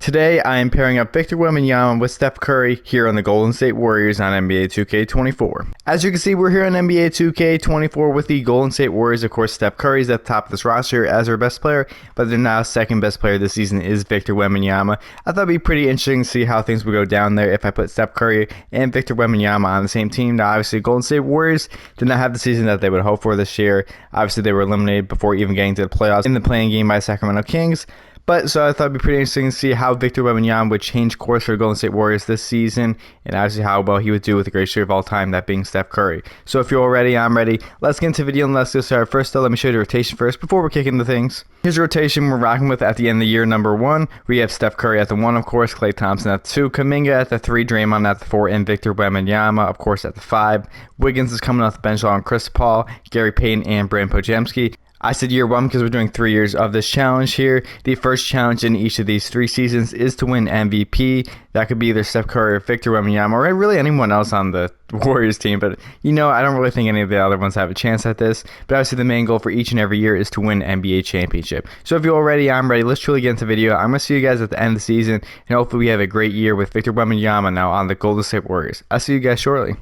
Today, I am pairing up Victor Wembanyama with Steph Curry here on the Golden State Warriors on NBA 2K24. As you can see, we're here on NBA 2K24 with the Golden State Warriors. Of course, Steph Curry's at the top of this roster as our best player, but they're now second best player this season is Victor Wembanyama. I thought it'd be pretty interesting to see how things would go down there if I put Steph Curry and Victor Wembanyama on the same team. Now, obviously, Golden State Warriors did not have the season that they would hope for this year. Obviously, they were eliminated before even getting to the playoffs in the playing game by Sacramento Kings. But so I thought it'd be pretty interesting to see how Victor Wembanyama would change course for the Golden State Warriors this season, and obviously how well he would do with the greatest shooter of all time, that being Steph Curry. So if you're all ready, I'm ready. Let's get into the video and let's get started. First, though, let me show you the rotation first before we kick into things. Here's the rotation we're rocking with at the end of the year. Number 1, we have Steph Curry at the 1, of course, Klay Thompson at the 2, Kuminga at the 3, Draymond at the 4, and Victor Wembanyama, of course, at the 5. Wiggins is coming off the bench along Chris Paul, Gary Payton, and Brandon Podziemski. I said year 1 because we're doing 3 years of this challenge here. The first challenge in each of these 3 seasons is to win MVP. That could be either Steph Curry or Victor Wembanyama or really anyone else on the Warriors team. But, I don't really think any of the other ones have a chance at this. But obviously the main goal for each and every year is to win NBA championship. So if you're all ready, I'm ready. Let's truly get into the video. I'm going to see you guys at the end of the season. And hopefully we have a great year with Victor Wembanyama now on the Golden State Warriors. I'll see you guys shortly.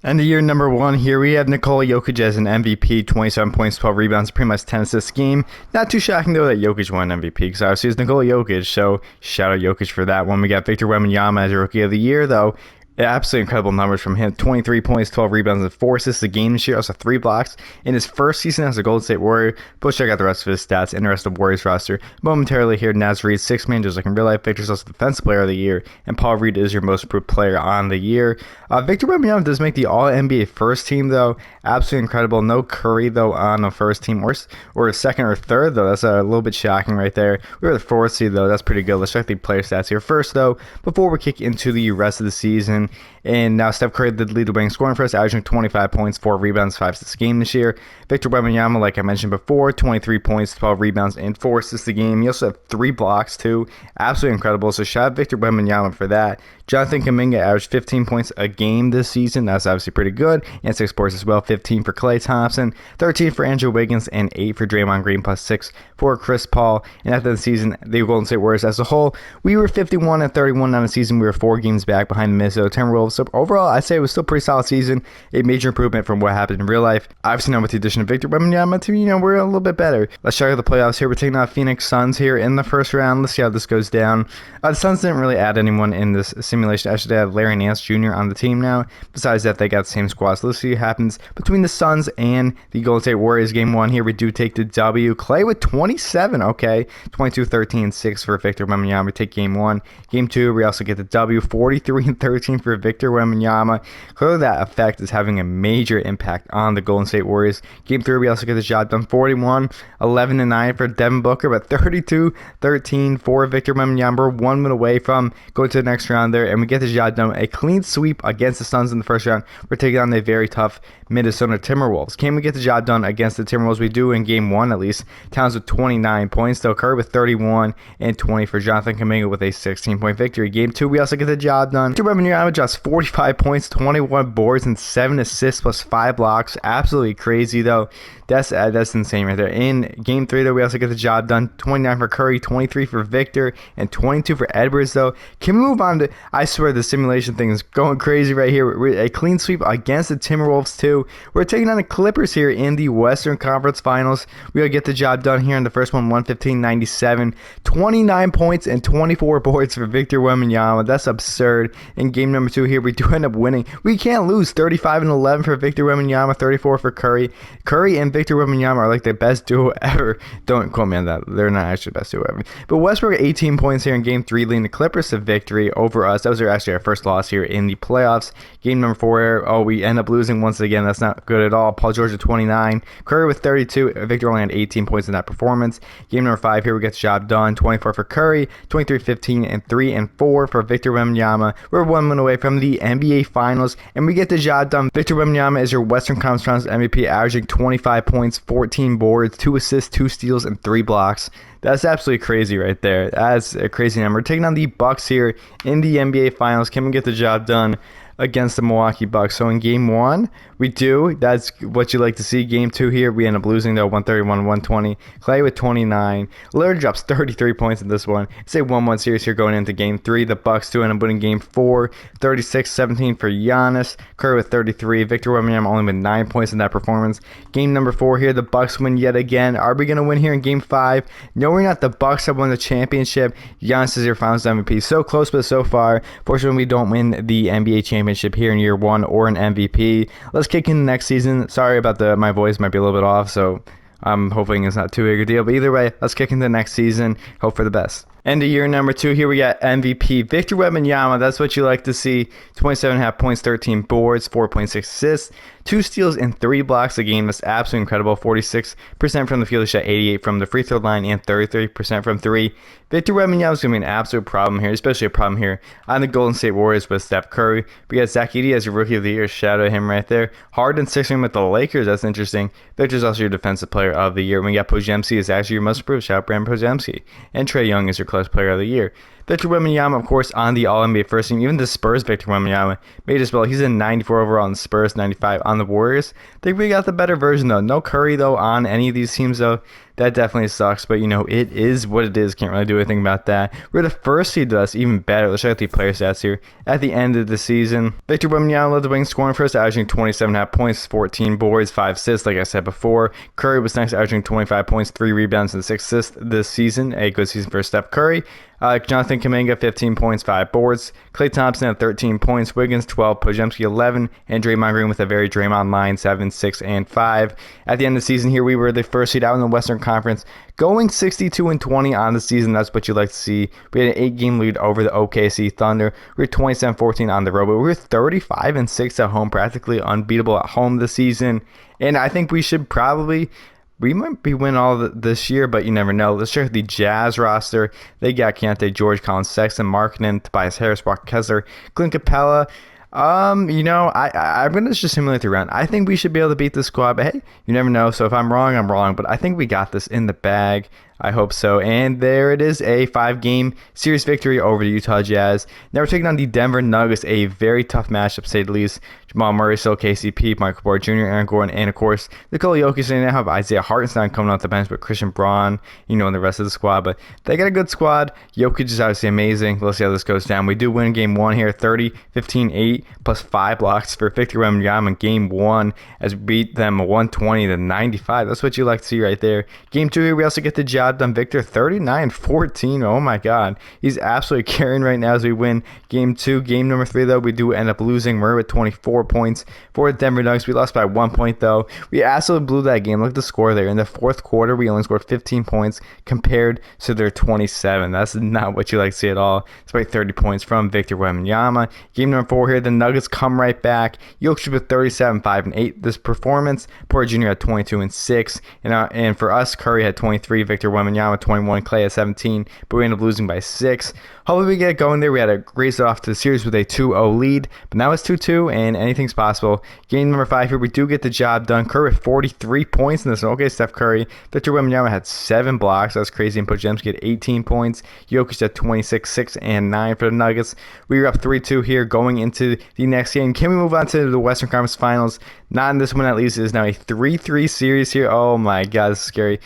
And the year number 1 here, we have Nikola Jokic as an MVP, 27 points, 12 rebounds, pretty much 10 assists game. Not too shocking, though, that Jokic won MVP, because obviously it's Nikola Jokic, so shout out Jokic for that one. We got Victor Wembanyama as a Rookie of the Year, though. Absolutely incredible numbers from him. 23 points, 12 rebounds, and 4 assists a game this year. Also 3 blocks in his first season as a Golden State Warrior. But check out the rest of his stats and the rest of the Warriors roster momentarily here. Naz Reid, 6 man, just like in real life. Victor's also Defensive Player of the Year. And Paul Reed is your most improved player on the year. Victor Wembanyama does make the All-NBA first team, though. Absolutely incredible. No Curry, though, on the first team. Or second or third, though. That's a little bit shocking right there. We were the 4th seed, though. That's pretty good. Let's check the player stats here first, though, before we kick into the rest of the season. And now Steph Curry did lead the way in scoring for us, averaging 25 points, 4 rebounds, 5 assists a game this year. Victor Wembanyama, like I mentioned before, 23 points, 12 rebounds, and 4 assists a game. He also had 3 blocks, too. Absolutely incredible. So shout out Victor Wembanyama for that. Jonathan Kuminga averaged 15 points a game this season. That's obviously pretty good. And 6 boards as well. 15 for Klay Thompson, 13 for Andrew Wiggins, and 8 for Draymond Green, plus 6 for Chris Paul. And at the season, the Golden State Warriors as a whole, we were 51-31 on the season. We were 4 games back behind the Minnesota Timberwolves. So overall, I'd say it was still a pretty solid season. A major improvement from what happened in real life. Obviously, now with the addition of Victor Wembanyama, we're a little bit better. Let's check out the playoffs here. We're taking out Phoenix Suns here in the first round. Let's see how this goes down. The Suns didn't really add anyone in this simulation. Actually, they have Larry Nance Jr. on the team now. Besides that, they got the same squad. So let's see what happens between the Suns and the Golden State Warriors. Game 1 here, we do take the W. Klay with 27. Okay, 22-13-6 for Victor Wembanyama. We take game 1. Game 2, we also get the W. 43-13 for Victor Wembanyama. Clearly, that effect is having a major impact on the Golden State Warriors. Game 3, we also get the job done. 41-11-9 for Devin Booker, but 32-13 for Victor Wembanyama. We're 1 win away from going to the next round there, and we get the job done. A clean sweep against the Suns in the first round. We're taking on a very tough Minnesota Timberwolves. Can we get the job done against the Timberwolves? We do in game 1 at least. Towns with 29 points, though Curry with 31 and 20 for Jonathan Kuminga with a 16-point victory. Game 2, we also get the job done. Victor Wembanyama just 45 points, 21 boards, and 7 assists plus 5 blocks. Absolutely crazy, though. That's insane right there. In game 3, though, we also get the job done. 29 for Curry, 23 for Victor, and 22 for Edwards, though. Can we move on to, I swear the simulation thing is going crazy right here. We're a clean sweep against the Timberwolves, too. We're taking on the Clippers here in the Western Conference Finals. We gotta get the job done here in the first one, 115-97. 29 points and 24 boards for Victor Wembanyama. That's absurd. In game number 2 here, we do end up winning. We can't lose. 35-11 for Victor Wembanyama, 34 for Curry. Curry and Victor Wembanyama are like the best duo ever. Don't quote me on that. They're not actually the best duo ever. But Westbrook 18 points here in game 3, leading the Clippers to victory over us. That was actually our first loss here in the playoffs. Game number 4, we end up losing once again. That's not good at all. Paul George with 29. Curry with 32. Victor only had 18 points in that performance. Game number 5 here, we get the job done. 24 for Curry, 23-15, and 3 and 4 for Victor Wembanyama. We're 1 win away from the NBA Finals, and we get the job done. Victor Wembanyama is your Western Conference Finals MVP, averaging 25 points, 14 boards, 2 assists, 2 steals, and 3 blocks. That's absolutely crazy right there. That's a crazy number. We're taking on the Bucks here in the NBA Finals. Can we get the job done against the Milwaukee Bucks? So in game one, we do. That's what you like to see. Game two here, we end up losing though, 131-120. Clay with 29. Lillard drops 33 points in this one. It's a 1-1 series here going into game three. The Bucks do end up winning game four, 36-17 for Giannis. Curry with 33. Victor Wembanyama only with 9 points in that performance. Game number four here, the Bucks win yet again. Are we going to win here in game five? No, we're not. The Bucks have won the championship. Giannis is your Finals MVP. So close, but so far. Fortunately, we don't win the NBA championship here in year one or an MVP. Let's kick in the next season. Sorry about my voice might be a little bit off, so I'm hoping it's not too big a deal. But either way, let's kick into the next season. Hope for the best. End of year number two, here we got MVP Victor Wembanyama. That's what you like to see. 27.5 points, 13 boards, 4.6 assists, 2 steals, and 3 blocks a game. That's absolutely incredible. 46% from the field, he shot 88 from the free throw line, and 33% from three. Victor Wembanyama is going to be an absolute problem here, especially a problem here on the Golden State Warriors with Steph Curry. We got Zach Edey as your Rookie of the Year. Shout out to him right there. Harden 6th with the Lakers. That's interesting. Victor's also your Defensive Player of the Year. We got Podziemski is actually your Most Improved. Shout out Brand Podziemski. And Trae Young is your Clutch Player of the Year. Victor Wembanyama, of course, on the All-NBA first team. Even the Spurs, Victor Wembanyama made as well. He's a 94 overall on the Spurs, 95 on the Warriors. I think we got the better version, though. No Curry, though, on any of these teams, though. That definitely sucks, but, it is what it is. Can't really do anything about that. We're the first seed, though. That's even better. Let's check out the player stats here. At the end of the season, Victor Wembanyama led the wing scoring first, averaging 27.5 points, 14 boards, 5 assists, like I said before. Curry was next, averaging 25 points, 3 rebounds, and 6 assists this season. A good season for Steph Curry. Jonathan Kuminga, 15 points, 5 boards. Klay Thompson at 13 points. Wiggins, 12. Podziemski, 11. And Draymond Green with a very Draymond line, 7, 6, and 5. At the end of the season here, we were the first seed out in the Western Conference, going 62-20 on the season. That's what you like to see. We had an 8-game lead over the OKC Thunder. We were 27-14 on the road, but we were 35-6 at home, practically unbeatable at home this season. And I think we should probably... We might be winning all this year, but you never know. Let's check the Jazz roster. They got Keontae George, Colin Sexton, Markkanen, Tobias Harris, Brock Kessler, Clint Capella. I'm going to just simulate the round. I think we should be able to beat this squad, but hey, you never know. So if I'm wrong, I'm wrong. But I think we got this in the bag. I hope so. And there it is, a 5-game series victory over the Utah Jazz. Now we're taking on the Denver Nuggets, a very tough matchup, to say the least. Jamal Murray, still KCP, Michael Porter Jr., Aaron Gordon, and of course, Nikola Jokic. They now have Isaiah Hartenstein coming off the bench, but Christian Braun, and the rest of the squad. But they got a good squad. Jokic is obviously amazing. Let's see how this goes down. We do win game one here, 30-15-8, plus 5 blocks for Victor Wembanyama in game one, as we beat them 120-95. That's what you like to see right there. Game two here, we also get the job done. Victor 39-14. Oh my god, he's absolutely carrying right now as we win game two. Game number three, though, we do end up losing. Murray with 24 points for the Denver Nuggets. We lost by 1 point, though. We absolutely blew that game. Look at the score there. In the fourth quarter, we only scored 15 points compared to their 27. That's not what you like to see at all. It's by 30 points from Victor Wembanyama. Game number four here, the Nuggets come right back. Jokic with 37-5-8 this performance. Porter Jr. had 22-6, and for us, Curry had 23. Victor Wembanyama 21, Clay at 17, but we ended up losing by 6. Hopefully we get going there. We had a great start off to the series with a 2-0 lead, but now it's 2-2, and anything's possible. Game number 5 here, we do get the job done. Curry with 43 points in this one. Okay, Steph Curry. Victor Wembanyama had 7 blocks. That's crazy. And Podziemski had 18 points. Jokic had 26, 6, and 9 for the Nuggets. We were up 3-2 here going into the next game. Can we move on to the Western Conference Finals? Not in this one, at least. It is now a 3-3 series here. Oh my god, this is scary.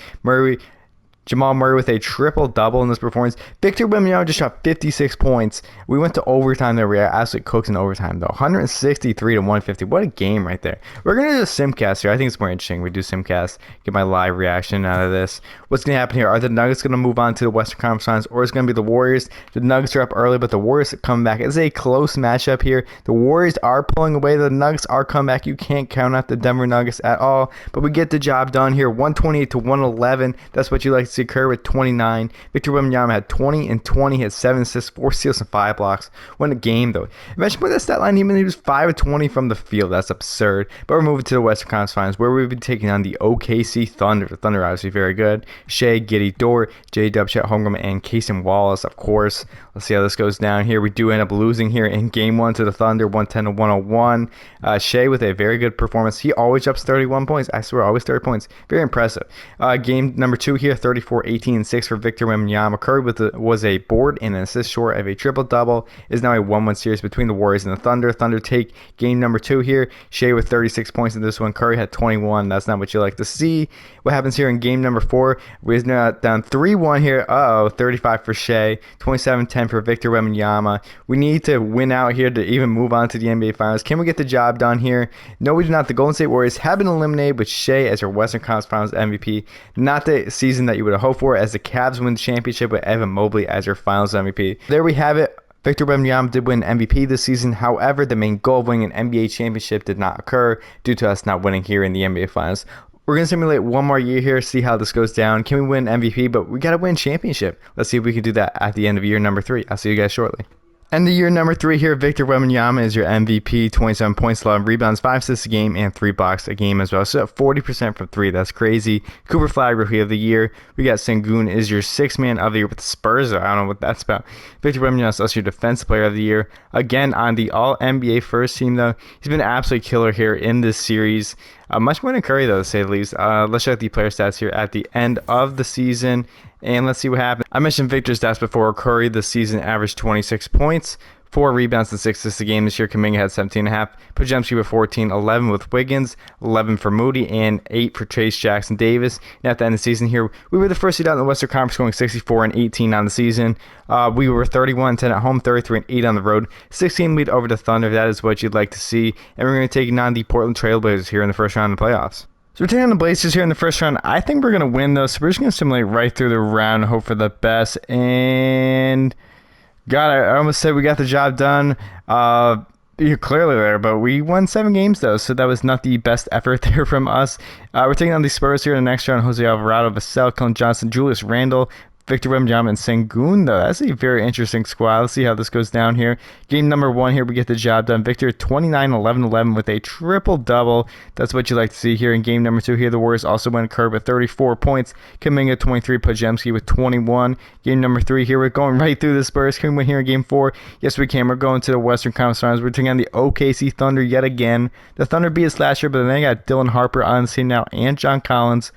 Jamal Murray with a triple-double in this performance. Victor Wembanyama just shot 56 points. We went to overtime there. We are absolutely cooked in overtime, though. 163-150. What a game right there. We're going to do a simcast here. I think it's more interesting. We do simcast. Get my live reaction out of this. What's going to happen here? Are the Nuggets going to move on to the Western Conference Finals, or is it going to be the Warriors? The Nuggets are up early, but the Warriors come back. It's a close matchup here. The Warriors are pulling away. The Nuggets are coming back. You can't count out the Denver Nuggets at all, but we get the job done here. 128-111. That's what you like to see. Curry with 29. Victor Wembanyama had 20 and 20. He had 7 assists, 4 steals, and 5 blocks. Won a game, though. Imagine putting that stat line. He was 5 of 20 from the field. That's absurd. But we're moving to the Western Conference Finals, where we've been taking on the OKC Thunder. The Thunder are obviously very good. Shea, Giddey, Dort, J-Dub, Chet Holmgren, and Cason Wallace, of course. Let's see how this goes down here. We do end up losing here in game 1 to the Thunder, 110-101. Shea with a very good performance. He always drops 31 points. I swear, always 30 points. Very impressive. Game number 2 here, 34, 18, and 6 for Victor Wembanyama. Curry was a board and an assist short of a triple-double. It is now a 1-1 series between the Warriors and the Thunder. Thunder take game number 2 here. Shea with 36 points in this one. Curry had 21. That's not what you like to see. What happens here in game number 4? We're now down 3-1 here. 35 for Shea. 27-10 for Victor Wembanyama. We need to win out here to even move on to the NBA Finals. Can we get the job done here? No, we do not. The Golden State Warriors have been eliminated with Shea as your Western Conference Finals MVP. Not the season that you would have hoped for, as the Cavs win the championship with Evan Mobley as your Finals MVP. There we have it. Victor Wembanyama did win MVP this season. However, the main goal of winning an NBA championship did not occur due to us not winning here in the NBA Finals. We're going to simulate one more year here, see how this goes down. Can we win MVP? But we got to win championship. Let's see if we can do that at the end of year number 3. I'll see you guys shortly. And the year number 3 here, Victor Wembanyama is your MVP. 27 points, 11 rebounds, 5 assists a game, and 3 blocks a game as well. So 40% from 3. That's crazy. Cooper Flag, Rookie of the Year. We got Sengun is your 6th man of the year with the Spurs. I don't know what that's about. Victor Wembanyama is also your Defensive Player of the Year. Again, on the All-NBA first team, though. He's been an absolute killer here in this series. Much more than Curry, though, to say the least. Let's check the player stats here at the end of the season. And let's see what happens. I mentioned Victor's stats before. Curry this season averaged 26 points, 4 rebounds, and 6 assists a game. This year, Kuminga had 17.5. Podziemski with 14, 11 with Wiggins, 11 for Moody, and 8 for Chase Jackson Davis. And at the end of the season here, we were the first seed out in the Western Conference, going 64 and 18 on the season. We were 31 10 at home, 33 and 8 on the road. 16 lead over the Thunder. That is what you'd like to see. And we're going to take on the Portland Trailblazers here in the first round of the playoffs. So we're taking on the Blazers here in the first round. I think we're going to win, though. So we're just going to simulate right through the round, hope for the best. And God, I almost said we got the job done. You're clearly there, but we won 7 games, though. So that was not the best effort there from us. We're taking on the Spurs here in the next round. Jose Alvarado, Vassell, Colin Johnson, Julius Randle, Victor Wembanyama, and Sengun, though. That's a very interesting squad. Let's see how this goes down here. Game number 1 here, we get the job done. Victor, 29, 11, 11 with a triple-double. That's what you like to see here. In game number 2 here, the Warriors also went Curry with 34 points. Kuminga, 23, Podziemski with 21. Game number 3 here, we're going right through the Spurs. Can we win here in game 4? Yes, we can. We're going to the Western Conference Finals. We're taking on the OKC Thunder yet again. The Thunder beat us last year, but then they got Dylan Harper on the team now and John Collins.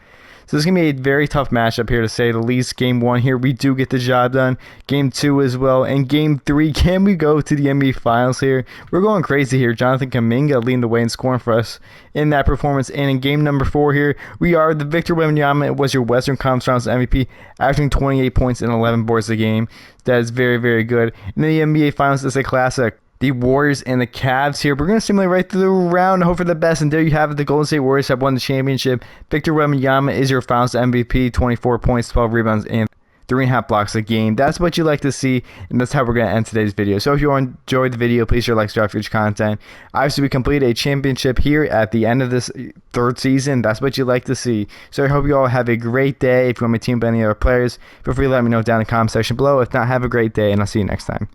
So this is going to be a very tough matchup here, to say the least. Game 1 here, we do get the job done. Game 2 as well. And Game 3, can we go to the NBA Finals here? We're going crazy here. Jonathan Kuminga leading the way and scoring for us in that performance. And in game number 4 here, we are the Victor Wembanyama. It was your Western Conference Finals MVP, averaging 28 points and 11 boards a game. That is very, very good. And the NBA Finals is a classic. The Warriors and the Cavs here. We're going to simulate right through the round, hope for the best. And there you have it. The Golden State Warriors have won the championship. Victor Wembanyama is your Finals MVP. 24 points, 12 rebounds, and 3.5 blocks a game. That's what you like to see, and that's how we're going to end today's video. So if you enjoyed the video, please share, like, subscribe for future content. Obviously, we completed a championship here at the end of this 3rd season. That's what you like to see. So I hope you all have a great day. If you want my team with any other players, feel free to let me know down in the comment section below. If not, have a great day, and I'll see you next time.